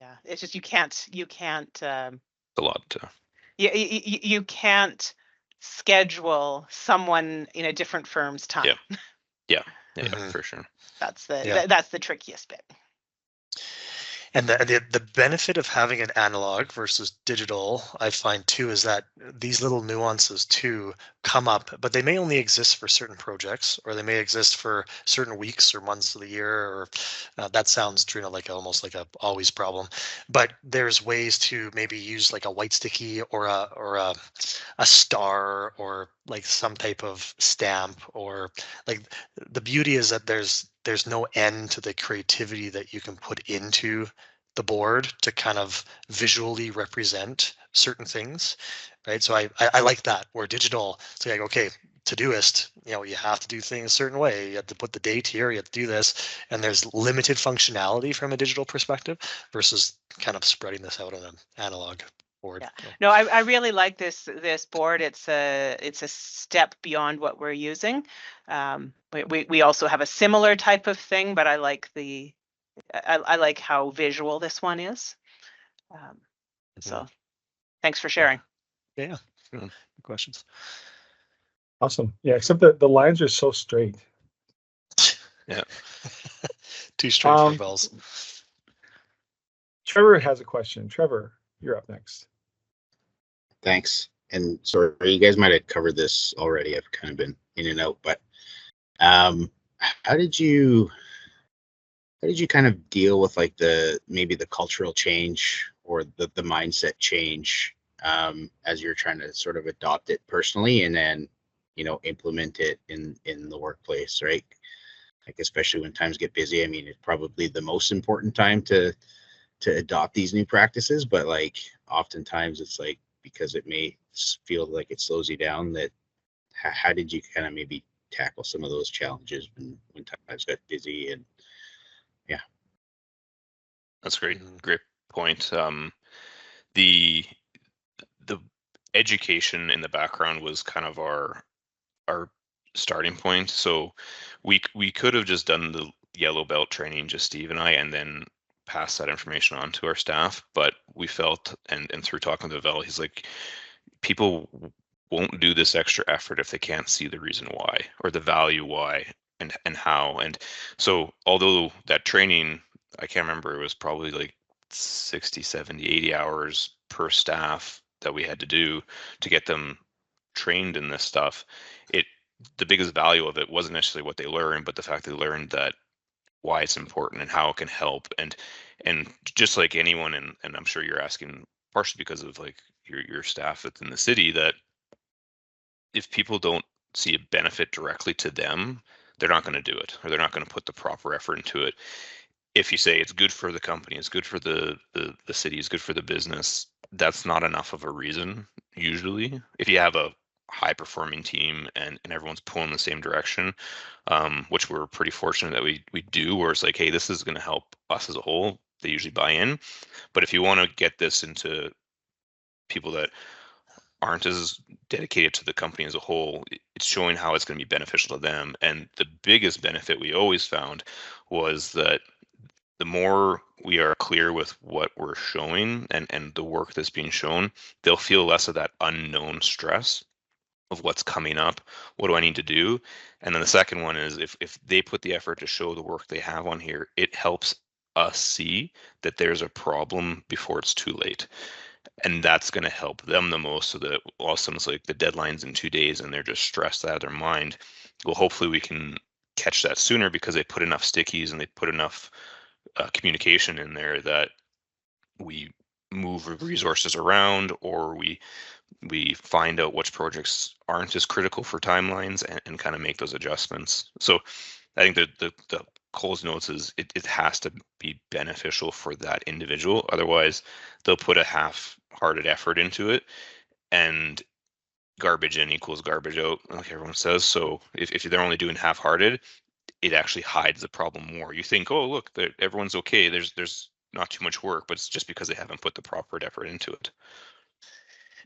Yeah, it's just you can't. It's a lot to. You can't schedule someone in a different firm's time. Yeah, for sure. That's the trickiest bit. And the benefit of having an analog versus digital, I find too, is that these little nuances too come up, but they may only exist for certain projects, or they may exist for certain weeks or months of the year. Or that sounds true, like almost like a always problem. But there's ways to maybe use like a white sticky or a star or like some type of stamp, or like the beauty is that there's no end to the creativity that you can put into the board to kind of visually represent certain things, right? So I like that. Where digital, so like, okay, Todoist, you have to do things a certain way. You have to put the date here, you have to do this, and there's limited functionality from a digital perspective versus kind of spreading this out on an analog board. Yeah. No, I really like this board. It's a step beyond what we're using. We also have a similar type of thing, but I like I like how visual this one is. So thanks for sharing. Yeah. Good questions. Awesome. Yeah, except that the lines are so straight. Yeah. Too straight for bells. Trevor has a question. Trevor, you're up next. Thanks. And sorry, you guys might have covered this already. I've kind of been in and out, but how did you kind of deal with like maybe the cultural change or the mindset change as you're trying to sort of adopt it personally and then implement it in the workplace, right? Like especially when times get busy. I mean, it's probably the most important time to adopt these new practices, but like oftentimes it's like, because it may feel like it slows you down, that how did you kind of maybe tackle some of those challenges when times got busy? And yeah, that's great point. The education in the background was kind of our starting point. So we could have just done the yellow belt training, just Steve and I, and then pass that information on to our staff. But we felt, and through talking to Vel, he's like, people won't do this extra effort if they can't see the reason why or the value why and how. And so although that training, I can't remember, it was probably like 60, 70, 80 hours per staff that we had to do to get them trained in this stuff. The biggest value of it wasn't necessarily what they learned, but the fact they learned that why it's important and how it can help. And just like anyone, and I'm sure you're asking partially because of like your staff that's in the city, that if people don't see a benefit directly to them, they're not going to do it, or they're not going to put the proper effort into it. If you say it's good for the company, it's good for the city, it's good for the business, that's not enough of a reason usually. If you have a high performing team and everyone's pulling in the same direction, which we're pretty fortunate that we do, where it's like, hey, this is going to help us as a whole, they usually buy in. But if you want to get this into people that aren't as dedicated to the company as a whole, it's showing how it's going to be beneficial to them. And the biggest benefit we always found was that the more we are clear with what we're showing and the work that's being shown, they'll feel less of that unknown stress of what's coming up. What do I need to do? And then the second one is if they put the effort to show the work they have on here, it helps us see that there's a problem before it's too late. And that's going to help them the most, so that all of a sudden it's like the deadline's in 2 days and they're just stressed out of their mind. Well, hopefully we can catch that sooner because they put enough stickies and they put enough communication in there that we move resources around, or we find out which projects aren't as critical for timelines and kind of make those adjustments. So I think that the Cole's notes is it has to be beneficial for that individual. Otherwise, they'll put a half-hearted effort into it, and garbage in equals garbage out, like everyone says. So if they're only doing half-hearted, it actually hides the problem more. You think, oh, look, everyone's okay. There's not too much work, but it's just because they haven't put the proper effort into it.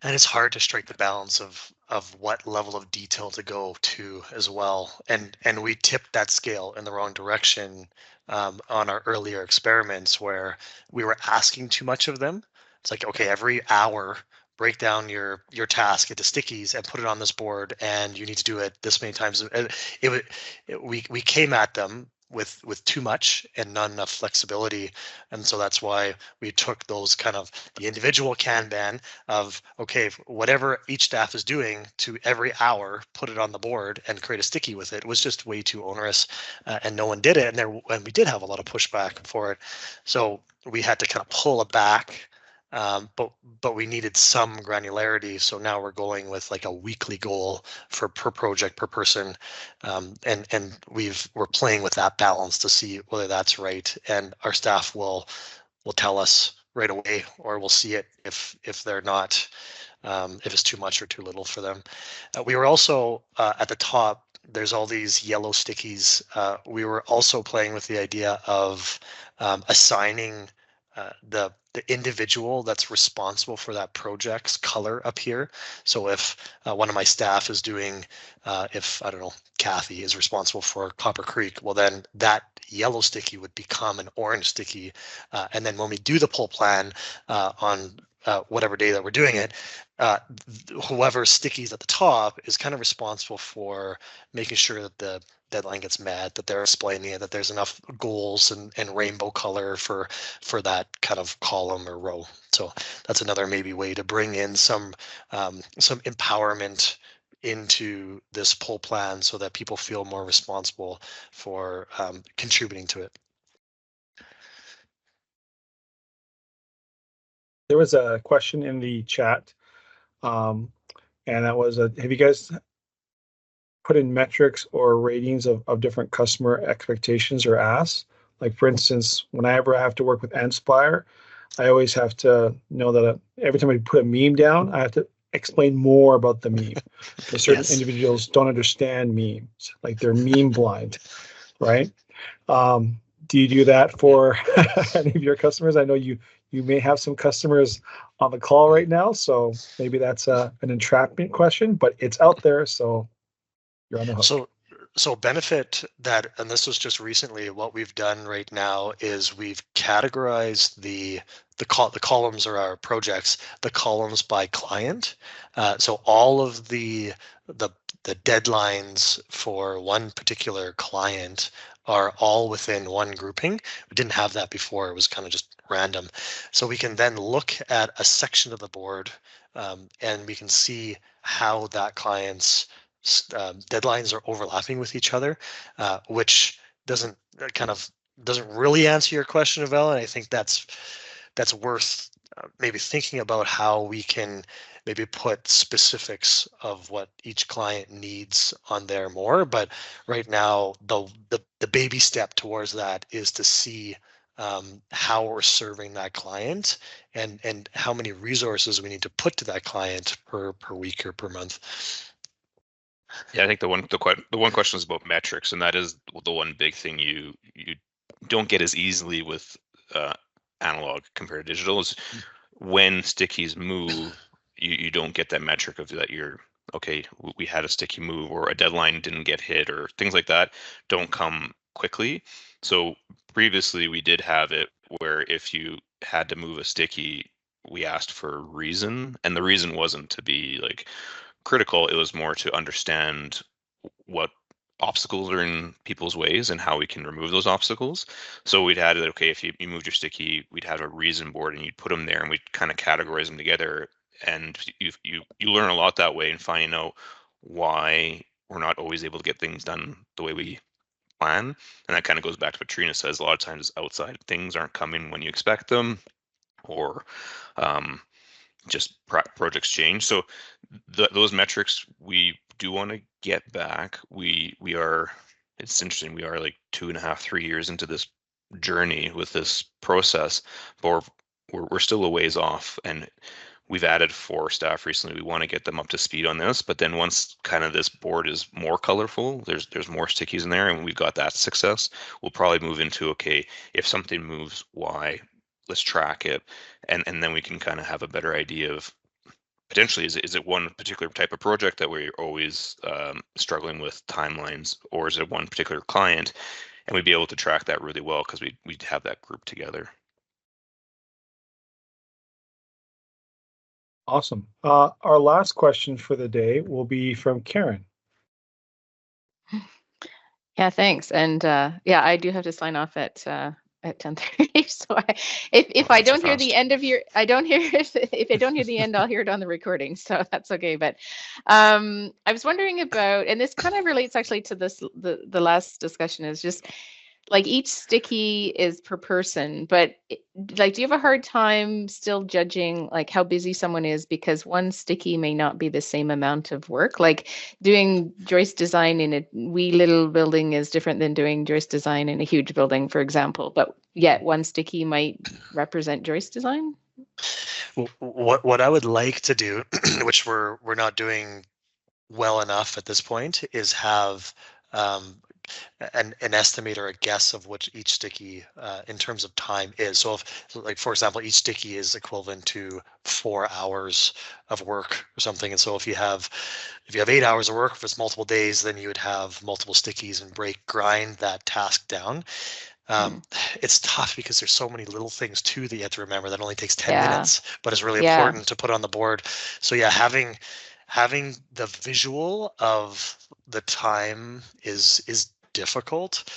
And it's hard to strike the balance of what level of detail to go to as well. And we tipped that scale in the wrong direction on our earlier experiments, where we were asking too much of them. It's like, okay, every hour, break down your task into stickies and put it on this board, and you need to do it this many times. We came at them with too much and not enough flexibility, and so that's why we took those kind of the individual Kanban of, okay, whatever each staff is doing to every hour, put it on the board and create a sticky with it. It was just way too onerous, and no one did it, and we did have a lot of pushback for it, so we had to kind of pull it back. But we needed some granularity, so now we're going with like a weekly goal for per project per person, and we're playing with that balance to see whether that's right, and our staff will tell us right away, or we'll see it if they're not, if it's too much or too little for them. We were also at the top, there's all these yellow stickies. We were also playing with the idea of assigning the individual that's responsible for that project's color up here. So if one of my staff is doing, if I don't know, Kathy is responsible for Copper Creek, well then that yellow sticky would become an orange sticky. And then when we do the pull plan on whatever day that we're doing it, whoever stickies at the top is kind of responsible for making sure that the deadline gets met, that they're explaining it, that there's enough goals and rainbow color for that kind of column or row. So that's another maybe way to bring in some empowerment into this pull plan, so that people feel more responsible for contributing to it. There was a question in the chat, and that was, have you guys put in metrics or ratings of different customer expectations or asks? Like, for instance, whenever I have to work with Eng-Spire, I always have to know that every time I put a meme down, I have to explain more about the meme. Because certain individuals don't understand memes, like they're meme blind, right? Do you do that for any of your customers? I know you may have some customers on the call right now, so maybe that's an entrapment question, but it's out there, so you're on the hook. So benefit that, and this was just recently, what we've done right now is we've categorized the columns or our projects, the columns by client. So all of the deadlines for one particular client are all within one grouping. We didn't have that before. It was kind of just random. So we can then look at a section of the board, and we can see how that client's deadlines are overlapping with each other, which doesn't really answer your question, Val. And I think that's worth maybe thinking about how we can maybe put specifics of what each client needs on there more. But right now, the baby step towards that is to see how we're serving that client and how many resources we need to put to that client per week or per month. Yeah, I think the one question is about metrics, and that is the one big thing you don't get as easily with analog compared to digital. Is when stickies move, you don't get that metric of that you're okay. We had a sticky move, or a deadline didn't get hit, or things like that don't come quickly. So previously we did have it where if you had to move a sticky, we asked for a reason, and the reason wasn't to be like critical. It was more to understand what obstacles are in people's ways and how we can remove those obstacles. So we'd had it, okay, if you moved your sticky, we'd have a reason board and you'd put them there and we'd kind of categorize them together. And you learn a lot that way and finding out why we're not always able to get things done the way we plan. And that kind of goes back to what Trina says. A lot of times outside things aren't coming when you expect them, or just projects change. So those metrics we do want to get back. We are, it's interesting, we are like 2.5, 3 years into this journey with this process, but we're still a ways off, and we've added 4 staff recently. We want to get them up to speed on this, but then once kind of this board is more colorful, there's more stickies in there, and we've got that success, we'll probably move into, okay, if something moves, why? Let's track it, and then we can kind of have a better idea of potentially is it one particular type of project that we're always struggling with timelines, or is it one particular client, and we'd be able to track that really well because we'd have that group together. Awesome. Our last question for the day will be from Karen. Yeah, thanks. And yeah, I do have to sign off at 10:30. So if I don't hear the end of your, I don't hear if I don't hear the end, I'll hear it on the recording. So that's okay. But I was wondering about, and this kind of relates actually to this the last discussion, is just like each sticky is per person, but like, do you have a hard time still judging like how busy someone is because one sticky may not be the same amount of work? Like doing joist design in a wee little building is different than doing joist design in a huge building, for example, but yet one sticky might represent joist design. What I would like to do, which we're not doing well enough at this point, is have an estimate or a guess of what each sticky in terms of time is. So if, like, for example, each sticky is equivalent to 4 hours of work or something. And so if you have 8 hours of work, if it's multiple days, then you would have multiple stickies and grind that task down. It's tough because there's so many little things too that you have to remember that only takes 10 minutes, but it's really important to put on the board. So yeah, having the visual of the time is difficult.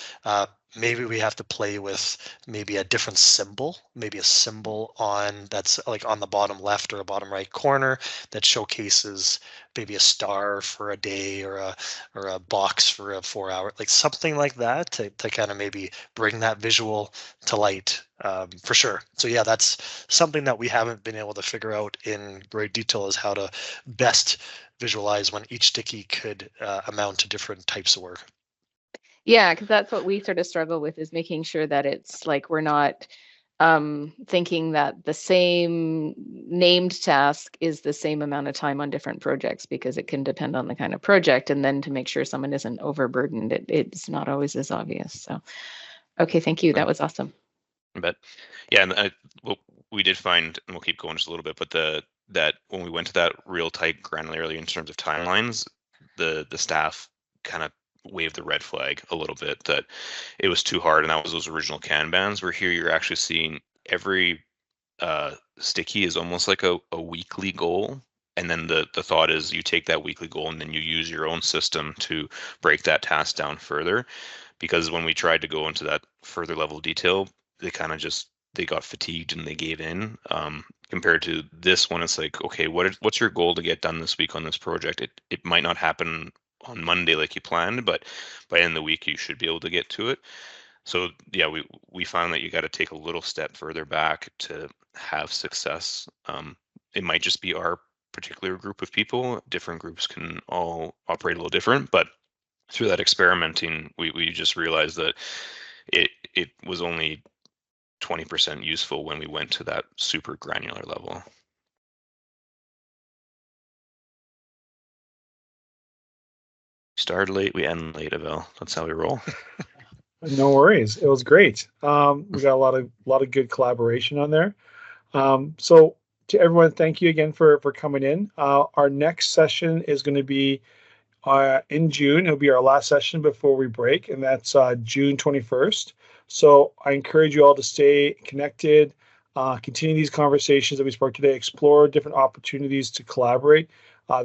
Maybe we have to play with maybe a different symbol, maybe a symbol on that's like on the bottom left or a bottom right corner that showcases maybe a star for a day or a box for a 4 hour, like something like that to kind of maybe bring that visual to light, for sure. So yeah, that's something that we haven't been able to figure out in great detail, is how to best visualize when each sticky could amount to different types of work. Yeah, because that's what we sort of struggle with, is making sure that it's like we're not thinking that the same named task is the same amount of time on different projects, because it can depend on the kind of project, and then to make sure someone isn't overburdened, it's not always as obvious. So, okay, thank you. That was awesome. But yeah, and well, we did find, and we'll keep going just a little bit, but that when we went to that real tight granularity in terms of timelines, the staff kind of waved the red flag a little bit that it was too hard, and that was those original Kanbans, where here you're actually seeing every sticky is almost like a weekly goal, and then the thought is you take that weekly goal and then you use your own system to break that task down further, because when we tried to go into that further level of detail, they kind of just they got fatigued and they gave in. Compared to this one, it's like, okay, what's your goal to get done this week on this project? It might not happen on Monday like you planned, but by the end of the week you should be able to get to it. So yeah, we found that you got to take a little step further back to have success. It might just be our particular group of people. Different groups can all operate a little different, but through that experimenting, we just realized that it was only 20% useful when we went to that super granular level. Started late, we end late, Avil. That's how we roll. No worries. It was great. We got a lot of good collaboration on there. So to everyone, thank you again for coming in. Our next session is going to be in June. It'll be our last session before we break, and that's June 21st. So I encourage you all to stay connected, continue these conversations that we spoke today, explore different opportunities to collaborate.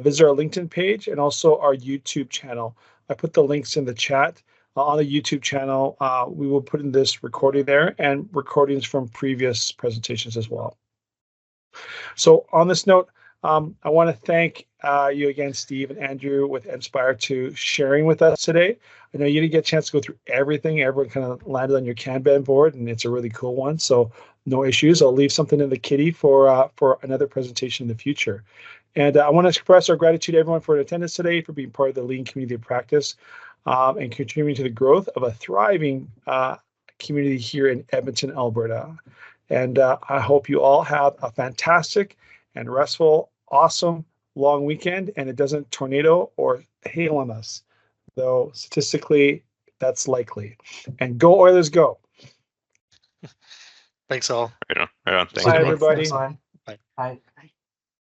Visit our LinkedIn page and also our YouTube channel. I put the links in the chat. On the YouTube channel, we will put in this recording there and recordings from previous presentations as well. So on this note, I want to thank you again, Steve and Andrew with Eng-Spire, to sharing with us today. I know you didn't get a chance to go through everything. Everyone kind of landed on your Kanban board, and it's a really cool one. So no issues. I'll leave something in the kitty for another presentation in the future. And I want to express our gratitude to everyone for attendance today, for being part of the Lean community of practice, and contributing to the growth of a thriving community here in Edmonton, Alberta. And I hope you all have a fantastic and restful, awesome, long weekend, and it doesn't tornado or hail on us, though statistically that's likely. And go Oilers, go. Thanks all. Right on. Bye, everybody. Bye.